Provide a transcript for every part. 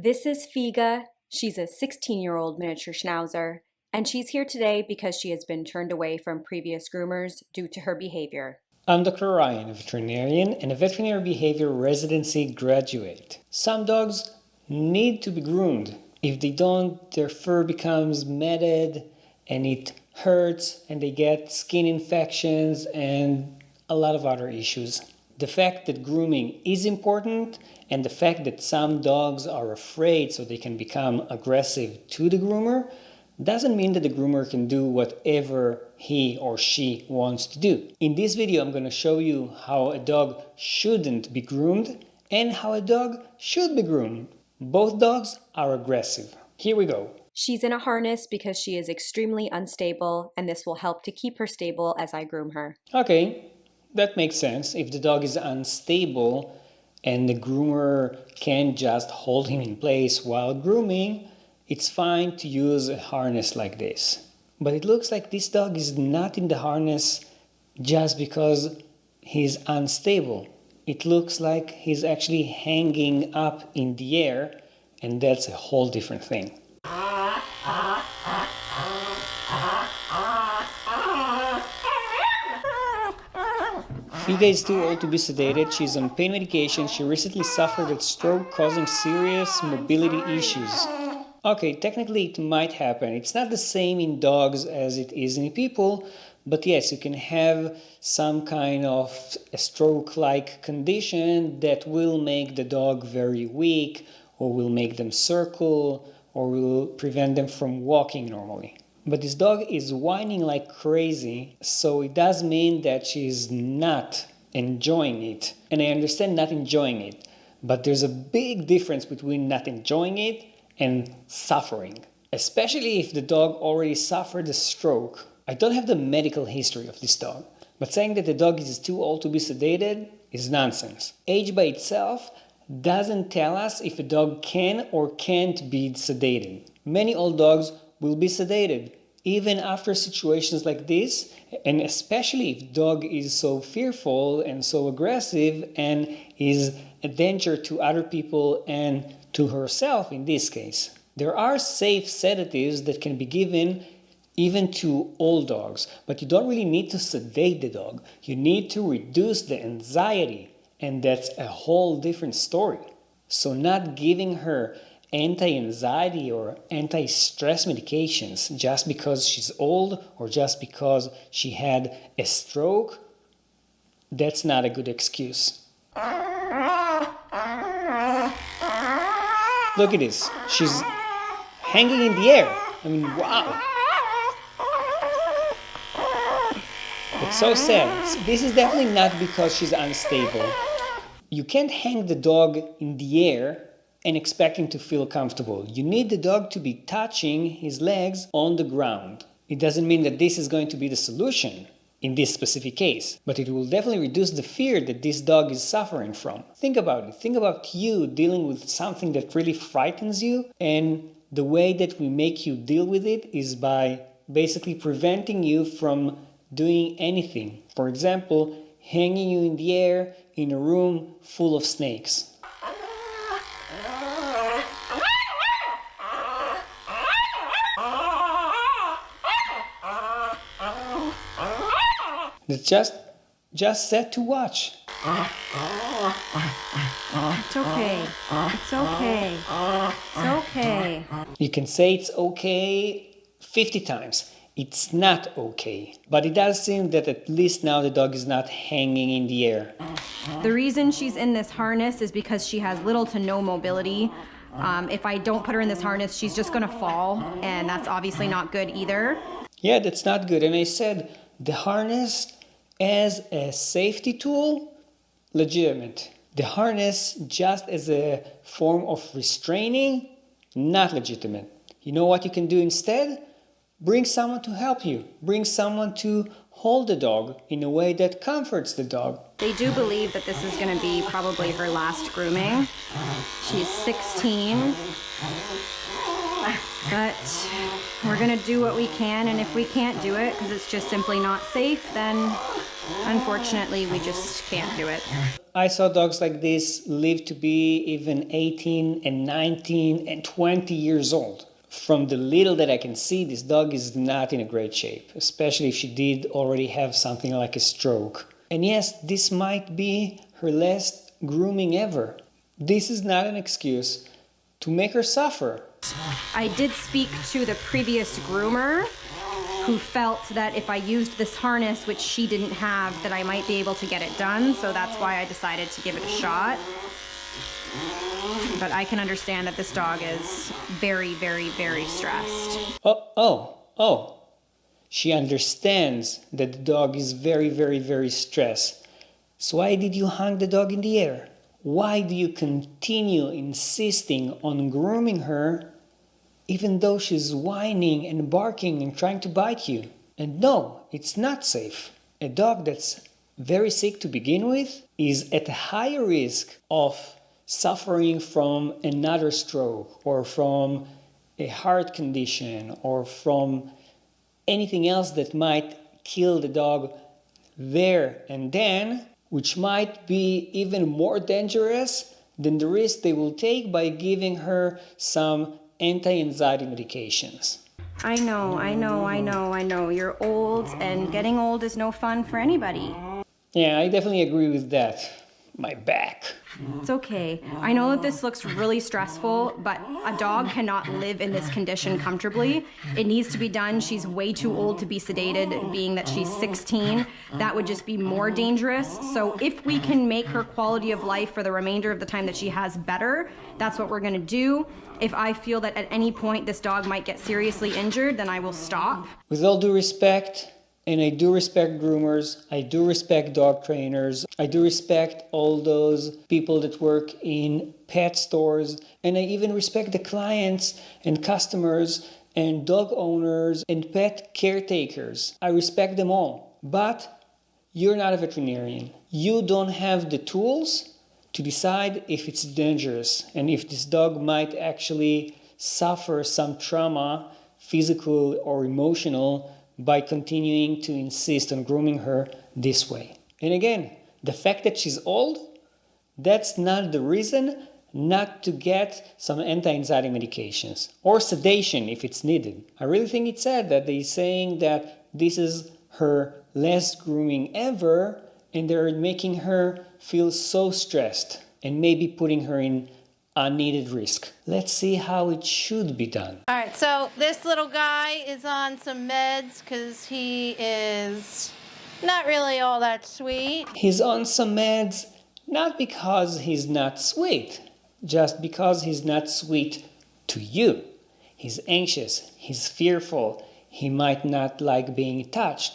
This is Figa. She's a 16-year-old miniature schnauzer, and she's here today because she has been turned away from previous groomers due to her behavior. I'm Dr. Orion, a veterinarian and a veterinary behavior residency graduate. Some dogs need to be groomed. If they don't, their fur becomes matted and it hurts and they get skin infections and a lot of other issues. The fact that grooming is important and the fact that some dogs are afraid so they can become aggressive to the groomer doesn't mean that the groomer can do whatever he or she wants to do. In this video, I'm going to show you how a dog shouldn't be groomed and how a dog should be groomed. Both dogs are aggressive. Here we go. She's in a harness because she is extremely unstable, and this will help to keep her stable as I groom her. Okay, that makes sense. If the dog is unstable and the groomer can't just hold him in place while grooming, it's fine to use a harness like this. But it looks like this dog is not in the harness just because he's unstable. It looks like he's actually hanging up in the air, and that's a whole different thing. Figa is too old to be sedated. She's on pain medication. She recently suffered a stroke causing serious mobility issues. Okay, technically it might happen. It's not the same in dogs as it is in people, but yes, you can have some kind of a stroke-like condition that will make the dog very weak, or will make them circle, or will prevent them from walking normally. But this dog is whining like crazy, so it does mean that she's not enjoying it. And I understand not enjoying it, but there's a big difference between not enjoying it and suffering, especially if the dog already suffered a stroke. I don't have the medical history of this dog, but saying that the dog is too old to be sedated is nonsense. Age by itself doesn't tell us if a dog can or can't be sedated. Many old dogs will be sedated, even after situations like this, and especially if the dog is so fearful and so aggressive and is a danger to other people and to herself in this case. There are safe sedatives that can be given even to old dogs, but you don't really need to sedate the dog. You need to reduce the anxiety, and that's a whole different story. So not giving her anti-anxiety or anti-stress medications just because she's old or just because she had a stroke, that's not a good excuse. Look at this. She's hanging in the air. I mean, wow. It's so sad. This is definitely not because she's unstable. You can't hang the dog in the air and expect him to feel comfortable. You need the dog to be touching his legs on the ground. It doesn't mean that this is going to be the solution in this specific case, but it will definitely reduce the fear that this dog is suffering from. Think about it. Think about you dealing with something that really frightens you, and the way that we make you deal with it is by basically preventing you from doing anything. For example, hanging you in the air in a room full of snakes. It's just set to watch. It's okay. It's okay. It's okay. You can say it's okay 50 times. It's not okay. But it does seem that at least now the dog is not hanging in the air. The reason she's in this harness is because she has little to no mobility. If I don't put her in this harness, she's just gonna fall, and that's obviously not good either. Yeah, that's not good. And I said the harness as a safety tool, legitimate. The harness just as a form of restraining, not legitimate. You know what you can do instead? Bring someone to help you. Bring someone to hold the dog in a way that comforts the dog. They do believe that this is going to be probably her last grooming. She's 16. But we're going to do what we can, and if we can't do it because it's just simply not safe, then Unfortunately, we just can't do it. I saw dogs like this live to be even 18 and 19 and 20 years old. From the little that I can see, this dog is not in a great shape, especially if she did already have something like a stroke. And yes, this might be her last grooming ever. This is not an excuse to make her suffer. I did speak to the previous groomer who felt that if I used this harness, which she didn't have, that I might be able to get it done. So that's why I decided to give it a shot. But I can understand that this dog is very, very, very stressed. Oh. She understands that the dog is very, very, very stressed. So why did you hang the dog in the air? Why do you continue insisting on grooming her even though she's whining and barking and trying to bite you? And no, it's not safe. A dog that's very sick to begin with is at a higher risk of suffering from another stroke or from a heart condition or from anything else that might kill the dog there and then, which might be even more dangerous than the risk they will take by giving her some anti-anxiety medications. I know. You're old, and getting old is no fun for anybody. Yeah, I definitely agree with that. My back. It's okay. I know that this looks really stressful, but a dog cannot live in this condition comfortably. It needs to be done. She's way too old to be sedated, being that she's 16. That would just be more dangerous. So if we can make her quality of life for the remainder of the time that she has better, that's what we're going to do. If I feel that at any point this dog might get seriously injured, then I will stop. With all due respect, and I do respect groomers, I do respect dog trainers, I do respect all those people that work in pet stores, and I even respect the clients and customers and dog owners and pet caretakers. I respect them all. But you're not a veterinarian. You don't have the tools to decide if it's dangerous and if this dog might actually suffer some trauma, physical or emotional, by continuing to insist on grooming her this way. And again, the fact that she's old, that's not the reason not to get some anti-anxiety medications or sedation if it's needed. I really think it's sad that they're saying that this is her last grooming ever and they're making her feel so stressed and maybe putting her in unneeded risk. Let's see how it should be done. All right, so this little guy is on some meds because he is not really all that sweet. He's on some meds not because he's not sweet, just because he's not sweet to you. He's anxious, he's fearful, he might not like being touched.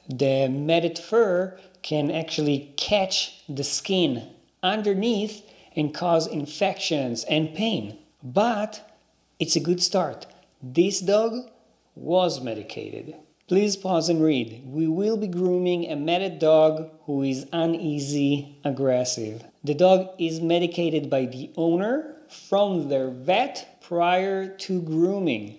The matted fur can actually catch the skin underneath and cause infections and pain. But it's a good start. This dog was medicated. Please pause and read. We will be grooming a matted dog who is uneasy, aggressive. The dog is medicated by the owner from their vet prior to grooming.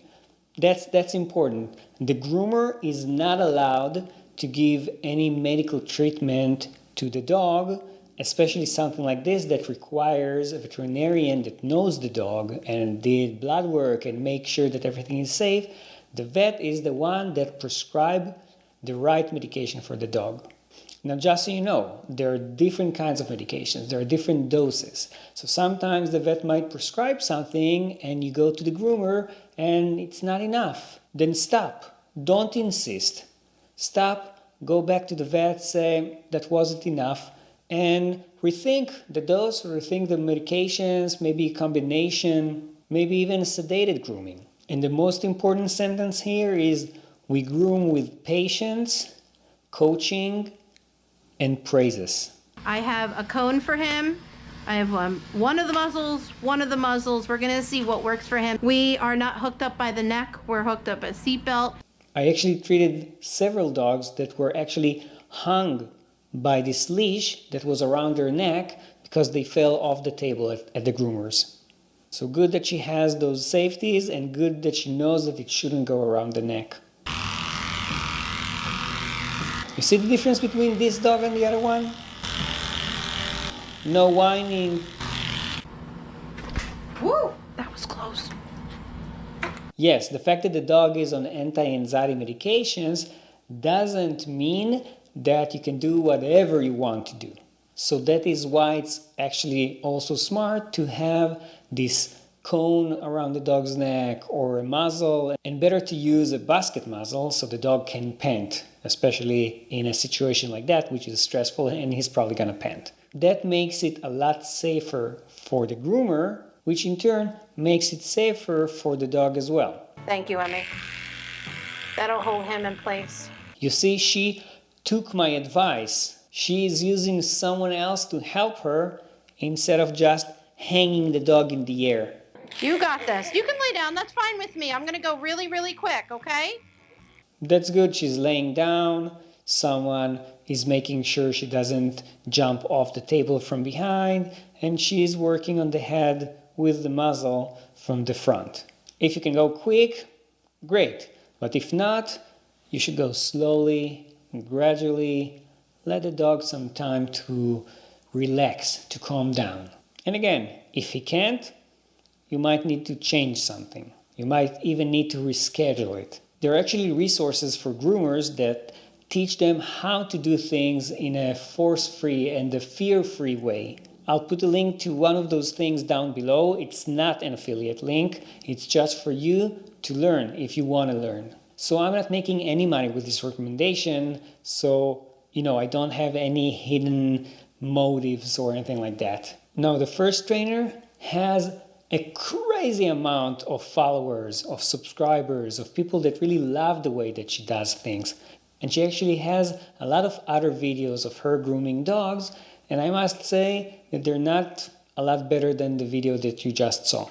That's important. The groomer is not allowed to give any medical treatment to the dog, especially something like this that requires a veterinarian that knows the dog and did blood work and make sure that everything is safe. The vet is the one that prescribes the right medication for the dog. Now, just so you know, there are different kinds of medications. There are different doses. So sometimes the vet might prescribe something and you go to the groomer and it's not enough. Then stop. Don't insist. Stop, go back to the vet, say that wasn't enough, and rethink the dose, rethink the medications, maybe a combination, maybe even a sedated grooming. And the most important sentence here is we groom with patience, coaching, and praises. I have a cone for him. I have one of the muzzles. We're gonna see what works for him. We are not hooked up by the neck. We're hooked up a seatbelt. I actually treated several dogs that were actually hung by this leash that was around their neck because they fell off the table at the groomers. So good that she has those safeties and good that she knows that it shouldn't go around the neck. You see the difference between this dog and the other one? No whining. Woo! That was close. Yes, the fact that the dog is on anti-anxiety medications doesn't mean that you can do whatever you want to do. So that is why it's actually also smart to have this cone around the dog's neck or a muzzle, and better to use a basket muzzle so the dog can pant, especially in a situation like that, which is stressful, and he's probably gonna pant. That makes it a lot safer for the groomer, which in turn makes it safer for the dog as well. Thank you, Emmy. That'll hold him in place. You see, she took my advice. She is using someone else to help her instead of just hanging the dog in the air. You got this. You can lay down. That's fine with me. I'm going to go really, really quick, okay? That's good. She's laying down. Someone is making sure she doesn't jump off the table from behind, and she's working on the head with the muzzle from the front. If you can go quick, great. But if not, you should go slowly and gradually. Let the dog some time to relax, to calm down. And again, if he can't, you might need to change something. You might even need to reschedule it. There are actually resources for groomers that teach them how to do things in a force-free and a fear-free way. I'll put a link to one of those things down below. It's not an affiliate link. It's just for you to learn if you want to learn. So I'm not making any money with this recommendation, so I don't have any hidden motives or anything like that. No, the first trainer has a crazy amount of followers, of subscribers, of people that really love the way that she does things. And she actually has a lot of other videos of her grooming dogs, and I must say that they're not a lot better than the video that you just saw.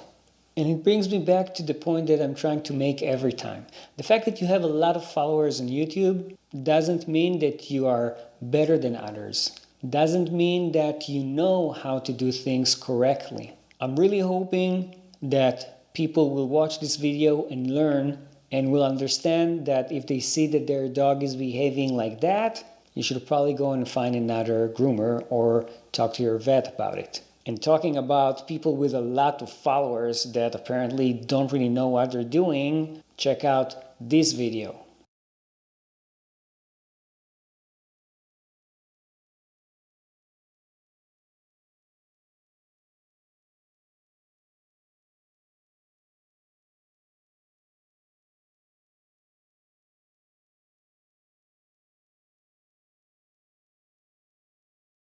And it brings me back to the point that I'm trying to make every time. The fact that you have a lot of followers on YouTube doesn't mean that you are better than others. Doesn't mean that you know how to do things correctly. I'm really hoping that people will watch this video and learn and will understand that if they see that their dog is behaving like that, you should probably go and find another groomer or talk to your vet about it. And talking about people with a lot of followers that apparently don't really know what they're doing, check out this video.